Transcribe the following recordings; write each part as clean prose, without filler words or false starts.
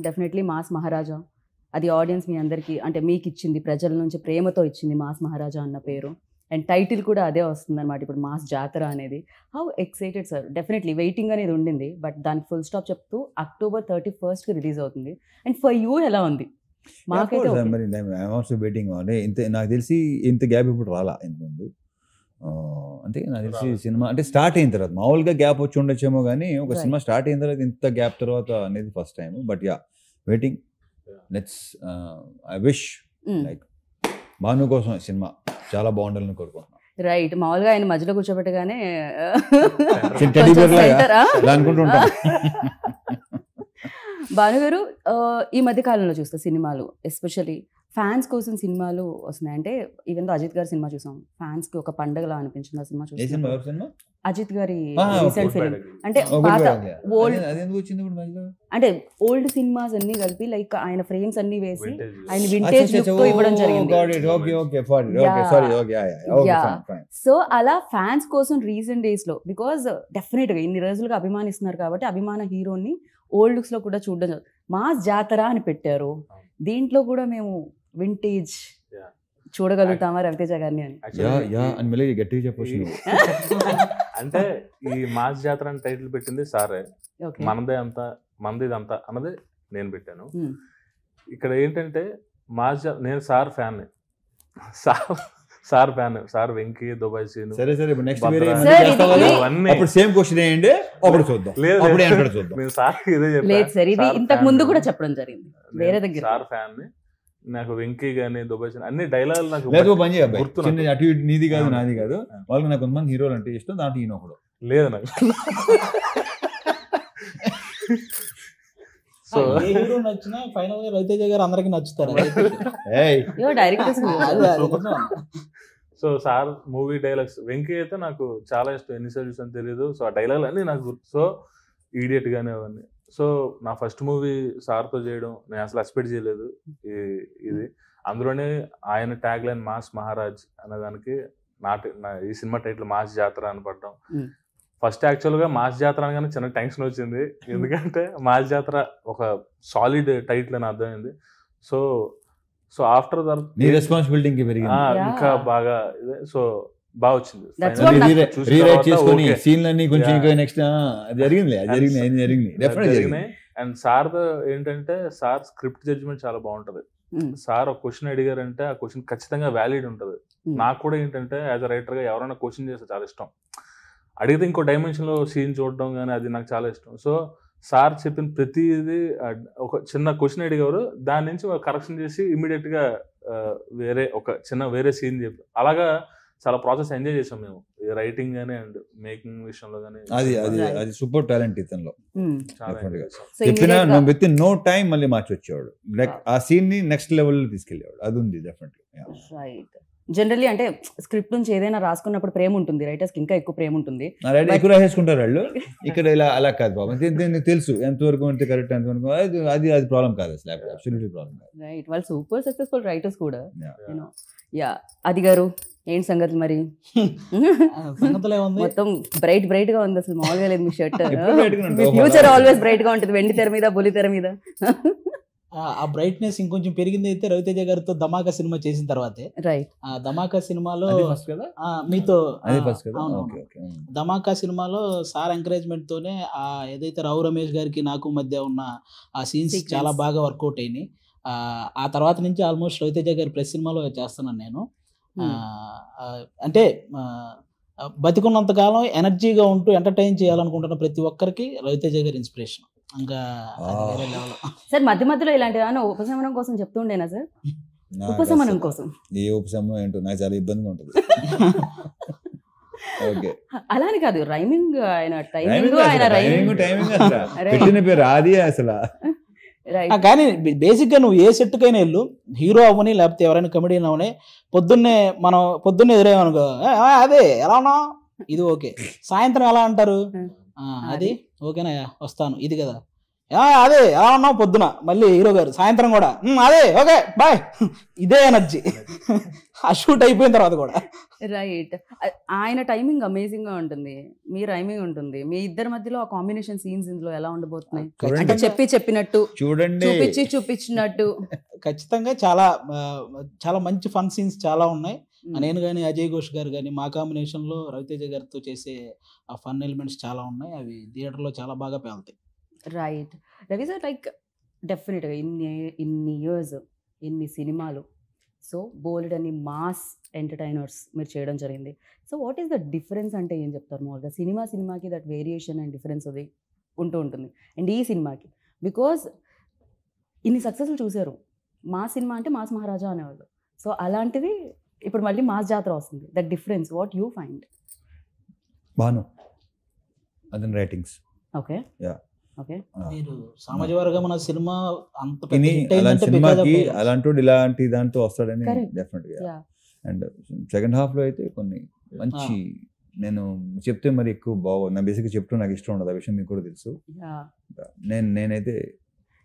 Definitely mass మహారాజా. అది audience మీ అందరికీ అంటే మీకు ఇచ్చింది, ప్రజల నుంచి ప్రేమతో ఇచ్చింది మాస్ మహారాజా అన్న పేరు. అండ్ టైటిల్ కూడా అదే వస్తుందన్నమాట ఇప్పుడు, మాస్ జాతర అనేది. How excited sir. Definitely waiting అనేది ఉండింది, బట్ దానికి ఫుల్ స్టాప్ చెప్తూ October 31st రిలీజ్ అవుతుంది. అండ్ ఫర్ యూ ఎలా ఉంది? మాకైతే మరి ఐఎమ్ ఆల్సో వెయిటింగ్. అంటే ఇంత నాకు తెలిసి ఇంత గ్యాప్ ఇప్పుడు రాలా ఇంతకుముందు. అంటే నాకు తెలిసి సినిమా అంటే స్టార్ట్ అయిన తర్వాత మామూలుగా గ్యాప్ వచ్చి ఉండొచ్చేమో, కానీ ఒక సినిమా స్టార్ట్ అయిన తర్వాత ఇంత గ్యాప్ తర్వాత అనేది first time. But yeah waiting. Let's I wish like Bhanu కోసం సినిమా చాలా బాగుండాలని కోరుకుంటున్నాను. రైట్. మామూలుగా ఆయన మధ్యలో కూర్చోబెట్టగానే అనుకుంటుంటా. భానుగారు, ఈ మధ్య కాలంలో చూస్తే సినిమాలు ఎస్పెషల్లీ ఫ్యాన్స్ కోసం సినిమాలు వస్తున్నాయి. అంటే ఈవెన్ దో అజిత్ గారి సినిమా చూసాం, ఫ్యాన్స్ కి ఒక పండగలా అనిపించింది ఆ సినిమా చూసాం. అజిత్ గారి రీసెంట్ ఫిలిం. అంటే పాత ఓల్డ్ అంటే ఓల్డ్ సినిమాస్ అన్ని కలిపి లైక్ ఆయన ఫ్రేమ్స్ అన్ని వేసి ఆయన వింటేజ్ లుక్ తో ఇవ్వడం జరిగింది. సో అలా ఫ్యాన్స్ కోసం రీసెంట్ డేస్ లో, బికాజ్ డెఫినెట్ గా ఇన్ని రోజులుగా అభిమానిస్తున్నారు కాబట్టి అభిమాన హీరోని ఓల్డ్ లుక్స్ లో కూడా చూడడం. మాస్ జాతర అని పెట్టారు, దీంట్లో కూడా మేము వింటేజ్ చూడగలుగుతామా రవితేజ గారిని అని. అంటే ఈ మాస్ జాతర అని టైటిల్ పెట్టింది సారే. మనదే అంతా మనది ఇదంతా అన్నది నేను పెట్టాను. ఇక్కడ ఏంటంటే మాస్ నేను sir fan, sir fan, sir Venky, Dubai scene. సరే సరే సేమ్ క్వశ్చన్ ఏంటి అప్పుడు చూద్దాం. నేను సార్ ఇదే చెప్పాను, ఇంతకు ముందు కూడా చెప్పడం జరిగింది వేరే దగ్గర. Sir fan. నాకు వెంకీ గానీ దుబాయ్ సీన్ అన్ని డైలాగులు నాకు అటు ఇటు నీది కాదు నాది కాదు. వాళ్ళకి నాకు కొంతమంది హీరోలు అంటే ఇష్టం, దాంట్లో ఈయన ఒకడు లేదు నాకు. సో హీరో నచ్చినా ఫైనల్ గా రవితేజ గారు అందరికి నచ్చుతారు. So sir movie dialogues, Venky అయితే నాకు చాలా ఇష్టం, ఎన్నిసార్లు చూసాను తెలియదు. సో ఆ డైలాగ్ అన్ని నాకు గుర్తు. సో ఈడియట్ గానే అవన్నీ. సో నా ఫస్ట్ మూవీ సార్తో చేయడం నేను అసలు ఎక్స్పెక్ట్ చేయలేదు. ఇది అందులోనే ఆయన ట్యాగ్ లైన్ మాస్ మహారాజ్ అనేదానికి ఈ సినిమా టైటిల్ మాస్ జాతర అని పడ్డం. ఫస్ట్ యాక్చువల్గా మాస్ జాతర అనగానే చిన్న టెన్షన్ వచ్చింది, ఎందుకంటే మాస్ జాతర ఒక సాలిడ్ టైటిల్ అని అర్థమైంది. So so after that responsibility ఇంకా బాగా సో బాగా వచ్చింది. అండ్ సార్ ఏంటంటే సార్ స్క్రిప్ట్ జడ్జిమెంట్ చాలా బాగుంటది. సార్ ఒక క్వశ్చన్ అడిగారంటే ఆ క్వశ్చన్ ఖచ్చితంగా వ్యాలిడ్ ఉంటుంది. నాకు కూడా ఏంటంటే యాజ్ అ రైటర్ గా ఎవరైనా క్వశ్చన్ చేస్తే చాలా ఇష్టం, అడిగితే ఇంకో డైమెన్షన్ లో సీన్ చూడడం కానీ అది నాకు చాలా ఇష్టం. సో సార్ చెప్పిన ప్రతిదీ ఒక చిన్న క్వశ్చన్ అడిగారు, దాని నుంచి కరెక్షన్ చేసి ఇమీడియట్ గా వేరే సీన్ చెప్పి అలాగా చాలా ప్రాసెస్ ఎంజాయ్ చేసాం మేము, రైటింగ్ గానీ అండ్ మేకింగ్ విషయంలో కానీ. అది సూపర్ టాలెంట్ ఇతనిలో. విత్ ఇన్ నో టైం మళ్ళీ మార్చి వచ్చేవాడు, లైక్ ఆ సీన్ ని నెక్స్ట్ లెవెల్ తీసుకెళ్ళేవాడు. అది ఉంది డెఫినెట్లీ. జనరల్లీ అంటే స్క్రిప్ట్ నుంచి ఏదైనా రాసుకున్నప్పుడు ప్రేమ ఉంటుంది, రైటర్స్ కి ఇంకా ఎక్కువ ప్రేమ ఉంటుంది, ఎక్కువ రాసేసుకుంటారు వాళ్ళు. ఇక్కడ ఇలా అలా కాదు బాబు, దీనికి తెలుసు ఎంతవరకు అంటే కరెక్ట్, ఎంతవరకు అది ప్రాబ్లం కాదు అసలు, అబ్సల్యూట్లీ ప్రాబ్లం కాదు. రైట్, వాళ్ళు సూపర్ సక్సెస్ఫుల్ రైటర్స్ కూడా. యా అది గారు ఏంటి సంగతి మరి? మొత్తం బ్రైట్ గా ఉంది, అసలు మామూలుగా లేదు మీ షర్ట్. ఫ్యూచర్ ఆల్వేస్ బ్రైట్ గా ఉంటుంది, వెండి తెర మీద బుల్లి తెర మీద. ఆ బ్రైట్నెస్ ఇంకొంచెం పెరిగింది అయితే రవితేజ గారితో ధమాకా సినిమా చేసిన తర్వాతే. రైట్. ఆ ధమాకా సినిమాలో మీతో ధమాకా సినిమాలో సార్ ఎంకరేజ్మెంట్ తోనే ఏదైతే రావు రమేష్ గారికి నాకు మధ్య ఉన్న ఆ సీన్స్ చాలా బాగా వర్కౌట్ అయినాయి. ఆ తర్వాత నుంచి ఆల్మోస్ట్ రవితేజ గారి ప్రెస్ సినిమాలో చేస్తున్నాను నేను. అంటే బతికున్నంత కాలం ఎనర్జీగా ఉంటూ ఎంటర్టైన్ చేయాలనుకుంటున్న ప్రతి ఒక్కరికి రవితేజ గారి ఇన్స్పిరేషన్. ఇంకా సార్ మధ్య మధ్యలో ఇలాంటి ఉపశమనం కోసం చెప్తుండేనా సార్? ఉపశమనం కోసం ఏ ఉపశమనం ఏంటో నాకు చాలా ఇబ్బందిగా ఉంటుంది. అలానే కాదు, రైమింగ్ ఆయన టైమింగ్ పెట్టిన పేరు అది అసలు. కానీ బేసిక్ గా నువ్వు ఏ సెట్ కైనా వెళ్ళు, హీరో అవని లేకపోతే ఎవరైనా కమెడియన్ అవని, పొద్దున్నే ఎదురేమనుకో అదే ఎలా ఉన్నావు ఇది ఓకే, సాయంత్రం ఎలా అంటారు అది ఓకేనా వస్తాను ఇది కదా, అదే ఎలా ఉన్నావు పొద్దున, మళ్ళీ హీరో గారు సాయంత్రం కూడా అదే ఓకే బాయ్, ఇదే ఎనర్జీ ఆ షూట్ అయిపోయిన తర్వాత కూడా. రైట్. ఆయన టైమింగ్ అమేజింగ్ గా ఉంటుంది, మీ టైమింగ్ ఉంటుంది, మీ ఇద్దరి మధ్యలో ఆ కాంబినేషన్ సీన్స్ ఇందులో ఎలా ఉండబోతున్నాయి? అంటే చెప్పినట్టు చూడండి, చూపించినట్టు. ఖచ్చితంగా చాలా చాలా మంచి ఫన్ సీన్స్ చాలా ఉన్నాయి. నేను కానీ అజయ్ ఘోష్ గారు కానీ మా కాంబినేషన్లో రవితేజ గారితో చేసే ఆ ఫన్ ఎలిమెంట్స్ చాలా ఉన్నాయి. అవి థియేటర్లో చాలా బాగా పేలుతాయి. రైట్. రవి సార్, లైక్ డెఫినెట్గా ఇన్ని ఇయర్స్, ఇన్ని సినిమాలు, సో బోల్డ్ అని మాస్ ఎంటర్టైనర్స్ మీరు చేయడం జరిగింది. So what is the difference అంటే ఏం చెప్తారు? మామూలుగా సినిమాకి దట్ వేరియేషన్ అండ్ డిఫరెన్స్ అది ఉంటుంది. అండ్ ఈ సినిమాకి బికాజ్ ఇన్ని సక్సెస్లు చూశారు, మా సినిమా అంటే మాస్ మహారాజా అనేవాళ్ళు. సో అలాంటిది ఇప్పుడు మళ్ళీ మాస్ జాతర వస్తుంది. That difference what you find? Bhanu అతని రైటింగ్స్. ఓకే. యా. ఓకే. మీరు సామాజిక వర్గం మన సినిమా అంత అలాంటి సినిమాకి అలాంటి ఇలాంటి దాంతో వస్తాడని డెఫినెట్ గా. అండ్ సెకండ్ హాఫ్ లో అయితే కొన్ని మంచి, నేను చెప్తే మరి ఎక్కువ బాగుంది, నా బేసిక్గా చెప్తూ నాకు ఇష్టం ఉండదు, ఆ విషయం మీకు కూడా తెలుసు. నేనైతే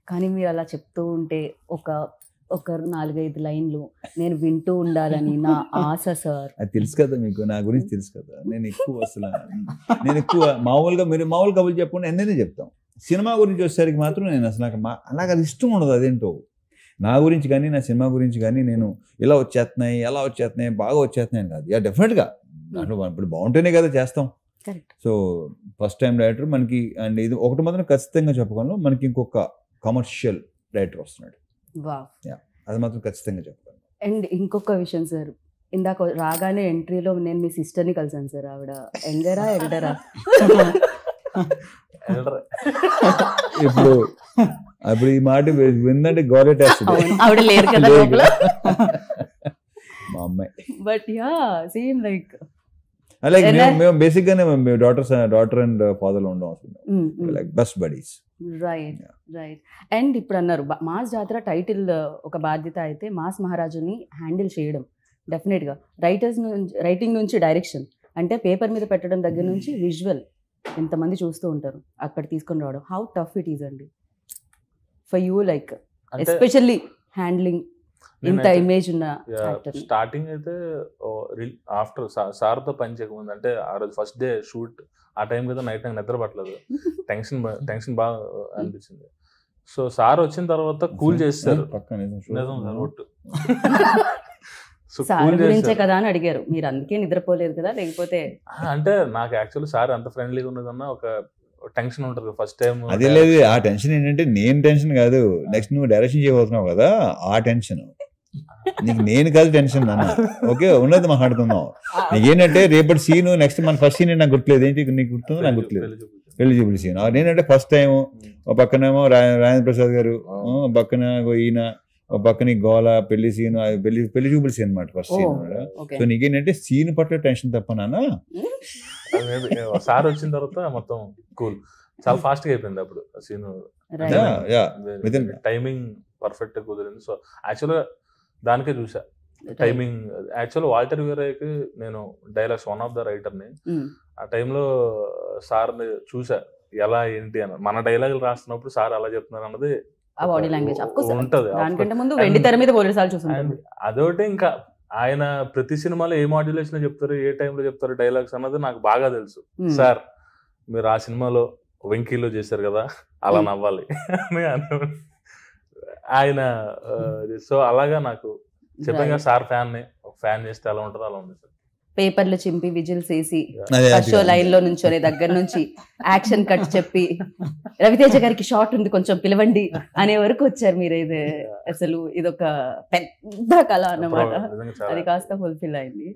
కానీ మీరు అలా చెప్తూ ఉంటే ఒక 4-5 లైన్లు నేను వింటూ ఉండాలని నా ఆశ సార్. అది తెలుసు కదా మీకు, నా గురించి తెలుసు కదా. నేను ఎక్కువ మామూలుగా మీరు మామూలు కబుర్లు చెప్పకుండా ఎన్నైనా చెప్తాం. సినిమా గురించి వచ్చేసరికి మాత్రం నేను అసలు నాకు అది ఇష్టం ఉండదు. అదేంటో నా గురించి కానీ నా సినిమా గురించి కానీ నేను ఇలా వచ్చేస్తున్నాయి, ఎలా వచ్చేస్తున్నాయి, బాగా వచ్చేస్తున్నాయి కాదు. యా డెఫినెట్గా దాంట్లో ఇప్పుడు బాగుంటేనే కదా చేస్తాం. సో ఫస్ట్ టైం డైరెక్టర్ మనకి, అండ్ ఇది ఒకటి మాత్రం ఖచ్చితంగా చెప్పగలను, మనకి ఇంకొక కమర్షియల్ డైరెక్టర్ వస్తున్నాడు. అది మాత్రం ఖచ్చితంగా చెప్పగలను. అండ్ ఇంకొక విషయం సార్, ఇందాక రాగానే ఎంట్రీలో నేను మీ సిస్టర్ని కలిసాను సార్. ఆవిడ యంగరా ఎల్డరా? ఇప్పుడు ఈ మాట విందంటే గౌరవేస్తుంది. ఆవిడ లేరు కదా లోపల, మా అమ్మాయి. But yeah same like like మేము బేసిక్ గానే డాటర్ అండ్ ఫాదర్ లో ఉండం, like best buddies. Right. And ఇప్పుడు అన్నారు మాస్ జాతర టైటిల్ ఒక బాధ్యత అయితే మాస్ మహారాజుని హ్యాండిల్ చేయడం డెఫినెట్గా రైటింగ్ నుంచి డైరెక్షన్, అంటే పేపర్ మీద పెట్టడం దగ్గర నుంచి విజువల్ ఎంతమంది చూస్తూ ఉంటారు అక్కడ తీసుకొని రావడం, హౌ టఫ్ ఇట్ ఈజ్ అండి for you, like especially handling ఇంత ఇమేజ్ ఉన్న యాక్టర్? స్టార్టింగ్ అయితే ఆఫ్టర్ సార్తో పని చేయకముందు, అంటే ఆ రోజు ఫస్ట్ డే షూట్ ఆ టైం కదా, నైట్ నాకు నిద్ర పట్టలేదు, టెన్షన్ బాగా అనిపించింది. సో సార్ వచ్చిన తర్వాత కూల్ చేస్తారు. సార్ గురించే కదా అని అడిగారు మీరు, అందుకే నిద్రపోలేదు కదా లేకపోతే? అంటే నాకు యాక్చువల్లీ సార్ ఎంత ఫ్రెండ్లీగా ఉన్నదన్నా ఒక టెన్షన్ ఉంటుంది ఫస్ట్ టైం. అదే లేదు, ఆ టెన్షన్ ఏంటంటే నేను టెన్షన్ కాదు, నెక్స్ట్ నువ్వు డైరెక్షన్ చేయబోతున్నావు కదా ఆ టెన్షన్. నీకు నేను కాదు టెన్షన్ అన్న, ఓకే ఉన్నది మాట్లాడుతున్నావు. నీకేంటంటే రేపటి సీన్ నెక్స్ట్ మన ఫస్ట్ సీన్ నాకు గుర్తులేదు, ఏంటి నీకు గుర్తుందో నాకు గుర్తులేదు, పెళ్లి చూపుల సీన్. నేనంటే ఫస్ట్ టైం ఒక పక్కనేమో రాజేంద్ర ప్రసాద్ గారు, పక్కన ఈయన, ఒక పక్కన గోల, పెళ్లి సీన్, పెళ్లి చూపుల సీన్ అనమాట ఫస్ట్ సీన్. సో నీకేంటంటే సీన్ పట్ల టెన్షన్ తప్ప నాన్న. సార్ వచ్చిన తర్వాత మొత్తం కూల్, చాలా ఫాస్ట్ గా అయిపోయింది అప్పుడు సీన్, టైమింగ్ పర్ఫెక్ట్ గా కుదిరింది. సో యాక్చువల్గా దానికే చూసా టైమింగ్. యాక్చువల్ వాల్టర్ వీరయ్యకి నేను డైలాగ్స్ వన్ ఆఫ్ ద రైటర్ని, ఆ టైంలో సార్ని చూసా ఎలా ఏంటి అని. మన డైలాగులు రాస్తున్నప్పుడు సార్ అలా చెప్తున్నారు అన్నది బాడీ లాంగ్వేజ్ ఉంటది. అదొకటి ఇంకా ఆయన ప్రతి సినిమాలో ఏ మాడ్యులేషన్ చెప్తారు, ఏ టైంలో చెప్తారు డైలాగ్స్ అన్నది నాకు బాగా తెలుసు. సార్ మీరు ఆ సినిమాలో వెంకీలో చేశారు కదా అలా నవ్వాలి ఆయన. సో అలాగా నాకు చెప్పాను సార్ ఫ్యాన్ చేస్తే అలా ఉంటుందో అలా ఉంది సార్. పేపర్లు చింపి విజిల్స్ వేసి ఫస్ట్ లైన్ లో నుంచొని దగ్గర నుంచి యాక్షన్ కట్ చెప్పి రవితేజ గారికి షార్ట్ ఉంది కొంచెం పిలవండి అనే వరకు వచ్చారు మీరు. ఇది అసలు ఇదొక పెద్ద కళ అన్నమాట, అది కాస్త ఫుల్ఫిల్ అయింది.